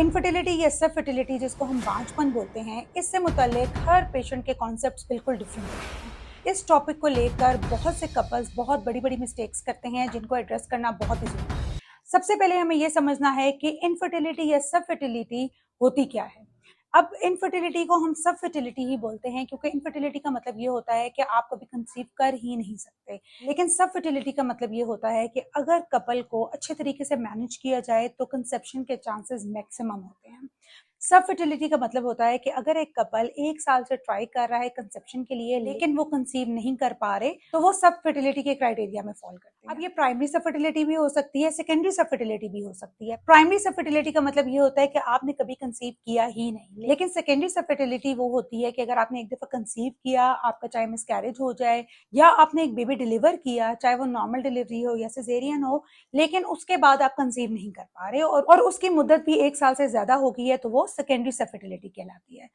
Infertility या सब fertility जिसको हम बांझपन बोलते हैं, इससे मुतल्लिक हर पेशेंट के कॉन्सेप्ट्स बिल्कुल डिफरेंट होते हैं। इस टॉपिक को लेकर बहुत से कपल्स बहुत बड़ी बड़ी मिस्टेक्स करते हैं जिनको एड्रेस करना बहुत ही जरूरी है। सबसे पहले हमें यह समझना है कि इनफर्टिलिटी या सब फर्टिलिटी होती क्या है। अब इनफर्टिलिटी को हम सब फर्टिलिटी ही बोलते हैं क्योंकि इनफर्टिलिटी का मतलब ये होता है कि आप कभी कंसीव कर ही नहीं सकते। लेकिन सब फर्टिलिटी का मतलब ये होता है कि अगर कपल को अच्छे तरीके से मैनेज किया जाए तो कंसेप्शन के चांसेस मैक्सिमम होते हैं। सब फर्टिलिटी का मतलब होता है कि अगर एक कपल 1 साल से ट्राई कर रहा है कंसेप्शन के लिए लेकिन वो कंसीव नहीं कर पा रहे तो वो सब फर्टिलिटी के क्राइटेरिया में फॉल करते हैं। अब ये प्राइमरी सब फर्टिलिटी भी हो सकती है, सेकेंडरी सब फर्टिलिटी भी हो सकती है। प्राइमरी सब फर्टिलिटी का मतलब ये होता है कि आपने कभी कंसीव किया ही नहीं। लेकिन सेकेंडरी सब फर्टिलिटी वो होती है कि अगर आपने एक दफा कंसीव किया, आपका चाहे मिसकैरेज हो जाए या आपने एक बेबी डिलीवर किया, चाहे वो नॉर्मल डिलीवरी हो या सिजेरियन हो, लेकिन उसके बाद आप कंसीव नहीं कर पा रहे और उसकी मुद्दत भी 1 साल से ज्यादा हो गई है तो वो सेकेंडरी सब फर्टिलिटी कहलाती है।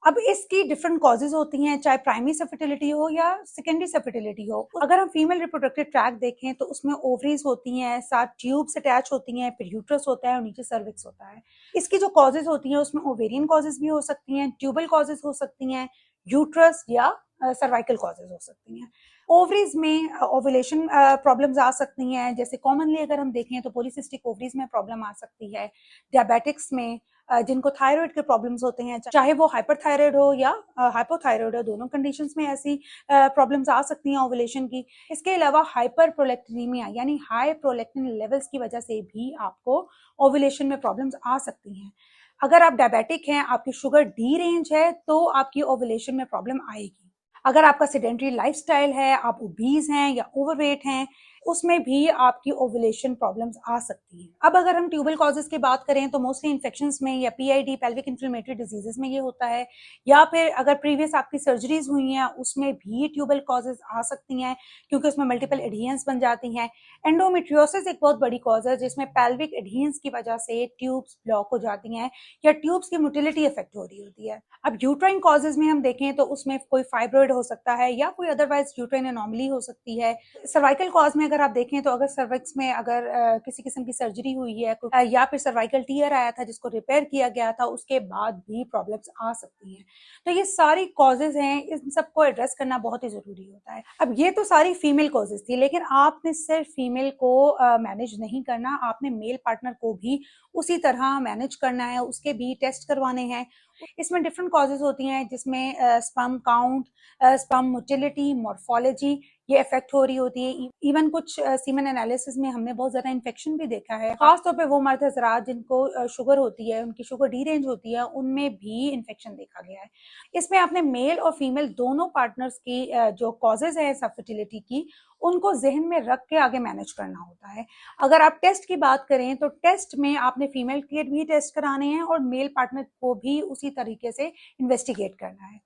अब इसकी डिफरेंट कॉजेज होती हैं, चाहे प्राइमरी सब फर्टिलिटी हो या सेकेंडरी सब फर्टिलिटी हो। अगर हम फीमेल रिप्रोडक्टिव ट्रैक देखें तो उसमें ओवरीज होती हैं, 7 ट्यूब्स अटैच होती हैं, फिर यूट्रस होता है और नीचे सर्विक्स होता है। इसकी जो कॉजेज होती हैं उसमें ओवेरियन कॉजेज भी हो सकती हैं, ट्यूबल कॉजेज हो सकती हैं, यूट्रस या सर्वाइकल कॉजेज हो सकती हैं। ओवरीज में ओवुलेशन प्रॉब्लम्स आ सकती हैं, जैसे कॉमनली अगर हम देखें तो पॉलीसिस्टिक ओवरीज में प्रॉब्लम आ सकती है। डायबिटिक्स में जिनको थायराइड के प्रॉब्लम्स होते हैं, चाहे वो हाइपरथायराइड हो या हाइपोथायराइड हो, दोनों कंडीशंस में ऐसी प्रॉब्लम्स आ सकती हैं ओवुलेशन की। इसके अलावा हाइपर प्रोलैक्टिनीमिया यानी हाई प्रोलैक्टिन लेवल्स की वजह से भी आपको ओवुलेशन में प्रॉब्लम्स आ सकती हैं। अगर आप डायबिटिक हैं, आपकी शुगर डी रेंज है तो आपकी ओवुलेशन में प्रॉब्लम आएगी। अगर आपका सेडेंटरी लाइफस्टाइल है, आप ओबीज हैं या ओवरवेट हैं, उसमें भी आपकी ओवुलेशन प्रॉब्लम्स आ सकती हैं। अब अगर हम ट्यूबल कॉजेज की बात करें तो मोस्टली इन्फेक्शंस में या पीआईडी पेल्विक इन्फ्लेमेटरी डिजीजेस में ये होता है, या फिर अगर प्रीवियस आपकी सर्जरीज हुई हैं उसमें भी ट्यूबल कॉजेज आ सकती हैं क्योंकि उसमें मल्टीपल एडहेरेंस बन जाती हैं। एंडोमेट्रियोसिस एक बहुत बड़ी कॉज है जिसमें पेल्विक एडहेरेंस की वजह से ट्यूब्स ब्लॉक हो जाती हैं या ट्यूब्स की मोटिलिटी इफेक्ट हो रही होती है। अब यूट्राइन कॉजेज में हम देखें तो उसमें कोई फाइब्रॉइड हो सकता है या कोई अदरवाइज यूट्राइन एनोमली हो सकती है। सर्वाइकल कॉज में अगर आप देखें तो अगर सर्विक्स में अगर किसी किस्म की सर्जरी हुई है या फिर सर्वाइकल टीयर आया था जिसको रिपेयर किया गया था, उसके बाद भी प्रॉब्लम्स आ सकती हैं। तो ये सारी कॉजेज हैं, इन सबको एड्रेस करना बहुत ही जरूरी होता है। अब ये तो सारी फीमेल कॉजेज थी, लेकिन आपने सिर्फ फीमेल को मैनेज नहीं करना, आपने मेल पार्टनर को भी उसी तरह मैनेज करना है, उसके भी टेस्ट करवाने हैं। इसमें डिफरेंट कॉजेज होती हैं जिसमें sperm count, sperm motility, morphology ये इफेक्ट हो रही होती है। इवन कुछ सीमेन एनालिसिस में हमने बहुत ज्यादा इन्फेक्शन भी देखा है, खासतौर पे वो मर्द हजरात जिनको शुगर होती है, उनकी शुगर डी रेंज होती है, उनमें भी इन्फेक्शन देखा गया है। इसमें आपने मेल और फीमेल दोनों पार्टनर्स की जो कॉजेज है सब फर्टिलिटी की, उनको जहन में रख के आगे मैनेज करना होता है। अगर आप टेस्ट की बात करें तो टेस्ट में आपने फीमेल के भी टेस्ट कराने हैं और मेल पार्टनर को भी उसी तरीके से इन्वेस्टिगेट करना है।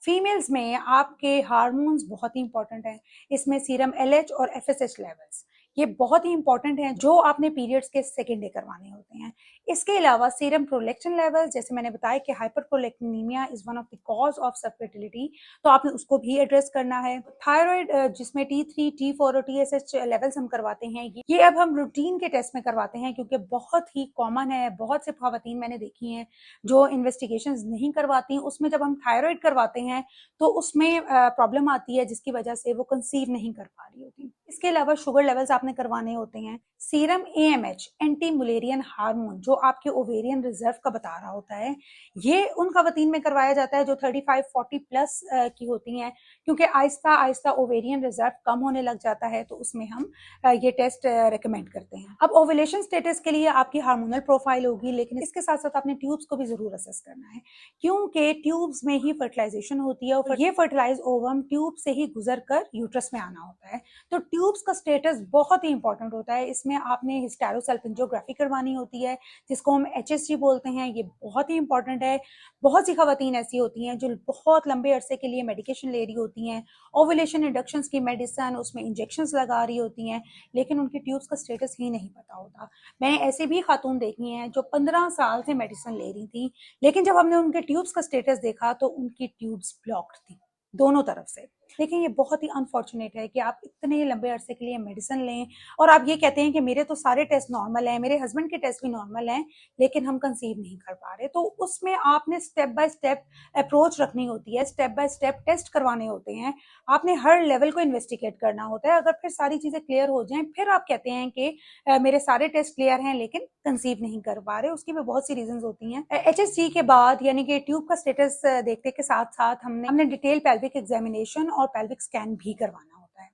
फीमेल्स में आपके हार्मोन्स बहुत ही इंपॉर्टेंट हैं। इसमें सीरम एलएच और एफएसएच लेवल्स ये बहुत ही इंपॉर्टेंट हैं जो आपने पीरियड्स के सेकेंड डे करवाने होते हैं। इसके अलावा सीरम प्रोलेक्टिन लेवल्स, जैसे मैंने बताया कि hyperprolactinemia is one of the cause of subfertility, तो आपने उसको भी एड्रेस करना है। थायराइड जिसमें T3, T4 और TSH लेवल्स हम करवाते हैं, ये अब हम रूटीन के टेस्ट में करवाते हैं क्योंकि बहुत ही कॉमन है। बहुत से खवातीन मैंने देखी हैं जो इन्वेस्टिगेशन नहीं करवाती, उसमें जब हम थायराइड करवाते हैं तो उसमें प्रॉब्लम आती है जिसकी वजह से वो कंसीव नहीं कर पा रही होती। इसके अलावा शुगर लेवल्स आपने करवाने होते हैं। Serum AMH anti Mullerian hormone जो आपके ओवेरियन रिजर्व का बता रहा होता है, ये उन खवातीन में करवाया जाता है जो 35-40 प्लस की होती हैं, क्योंकि आहिस्ता आहिस्ता ओवेरियन रिजर्व कम होने लग जाता है, तो उसमें हम ये टेस्ट रिकमेंड करते हैं। अब ओवुलेशन स्टेटस के लिए आपकी हार्मोनल प्रोफाइल होगी, लेकिन इसके साथ साथ आपने ट्यूब्स को भी जरूर असेस करना है क्योंकि ट्यूब्स में ही फर्टिलाइजेशन होती है और ये फर्टिलाइज ओवम ट्यूब से ही गुजर कर यूट्रस में आना होता है। तो ट्यूब्स का स्टेटस बहुत ही इंपॉर्टेंट होता है। इसमें आपने हिस्टेरोसल्फिंजियोग्राफी करवानी होती है जिसको हम HSG बोलते हैं, ये बहुत ही इंपॉर्टेंट है। बहुत सी खवातीन ऐसी होती हैं जो बहुत लंबे अरसे के लिए मेडिकेशन ले रही होती हैं, ओवुलेशन इंडक्शंस की मेडिसिन, उसमें इंजेक्शंस लगा रही होती हैं, लेकिन उनकी ट्यूब्स का स्टेटस ही नहीं पता होता। मैंने ऐसे भी खातून देखी हैं जो 15 साल से मेडिसिन ले रही थी, लेकिन जब हमने उनके ट्यूब्स का स्टेटस देखा तो उनकी ट्यूब्स ब्लॉक्ड थी दोनों तरफ से। देखिए, ये बहुत ही अनफॉर्चुनेट है कि आप इतने लंबे अरसे के लिए मेडिसिन लें और आप ये कहते हैं कि मेरे तो सारे टेस्ट नॉर्मल हैं, मेरे हस्बैंड के टेस्ट भी नॉर्मल हैं, लेकिन हम कंसीव नहीं कर पा रहे। तो उसमें आपने स्टेप बाय स्टेप अप्रोच रखनी होती है, स्टेप बाय स्टेप टेस्ट करवाने होते हैं, आपने हर लेवल को इन्वेस्टिगेट करना होता है। अगर फिर सारी चीज़ें क्लियर हो जाएँ, फिर आप कहते हैं कि मेरे सारे टेस्ट क्लियर हैं लेकिन कंसीव नहीं कर पा रहे, उसकी भी बहुत सी रीजंस होती हैं। एचएसजी के बाद यानी कि ट्यूब का स्टेटस देखने के साथ साथ हमने डिटेल पेल्विक एग्जामिनेशन और पेल्विक स्कैन भी करवाना होता है।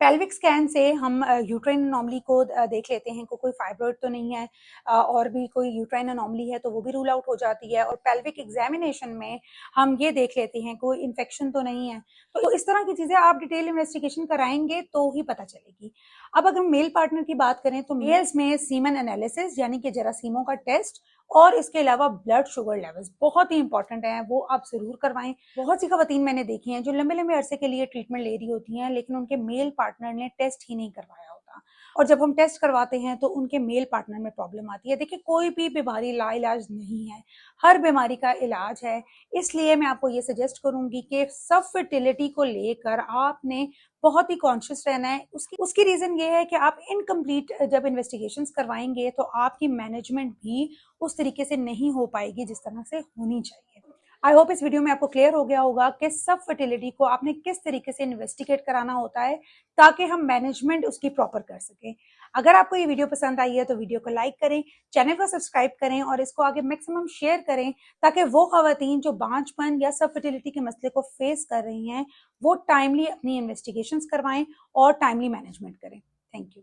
पेल्विक स्कैन से हम यूट्राइन अनोमली को देख लेते हैं कि कोई फाइब्रॉइड तो नहीं है, और भी कोई यूट्राइन अनोमली है तो वो भी रूल आउट हो जाती है। और पेल्विक एग्जामिनेशन में हम ये देख लेते हैं कोई इन्फेक्शन तो नहीं है। तो इस तरह की चीज़ें आप डिटेल इन्वेस्टिगेशन कराएंगे तो ही पता चलेगी। अब अगर मेल पार्टनर की बात करें तो मेल्स में सीमन एनालिसिस यानी कि जरासीमों का टेस्ट और इसके अलावा ब्लड शुगर लेवल्स बहुत ही इंपॉर्टेंट हैं, वो आप ज़रूर करवाएं। बहुत सी खवातीन मैंने देखी हैं जो लंबे लंबे अरसे के लिए ट्रीटमेंट ले रही होती हैं लेकिन उनके मेल पार्टनर ने टेस्ट ही नहीं करवाया होता, और जब हम टेस्ट करवाते हैं तो उनके मेल पार्टनर में प्रॉब्लम आती है। देखिए, कोई भी बीमारी लाइलाज नहीं है, हर बीमारी का इलाज है। इसलिए मैं आपको ये सजेस्ट करूंगी कि सब फर्टिलिटी को लेकर आपने बहुत ही कॉन्शियस रहना है। उसकी रीजन ये है कि आप इनकम्प्लीट जब इन्वेस्टिगेशंस करवाएंगे तो आपकी मैनेजमेंट भी उस तरीके से नहीं हो पाएगी जिस तरह से होनी चाहिए। आई होप इस वीडियो में आपको क्लियर हो गया होगा कि सब फर्टिलिटी को आपने किस तरीके से इन्वेस्टिगेट कराना होता है ताकि हम मैनेजमेंट उसकी प्रॉपर कर सकें। अगर आपको ये वीडियो पसंद आई है तो वीडियो को लाइक करें, चैनल को सब्सक्राइब करें और इसको आगे मैक्सिमम शेयर करें ताकि वो खवातीन जो बांझपन या सब फर्टिलिटी के मसले को फेस कर रही हैं वो टाइमली अपनी इन्वेस्टिगेशंस करवाएं और टाइमली मैनेजमेंट करें। Thank you.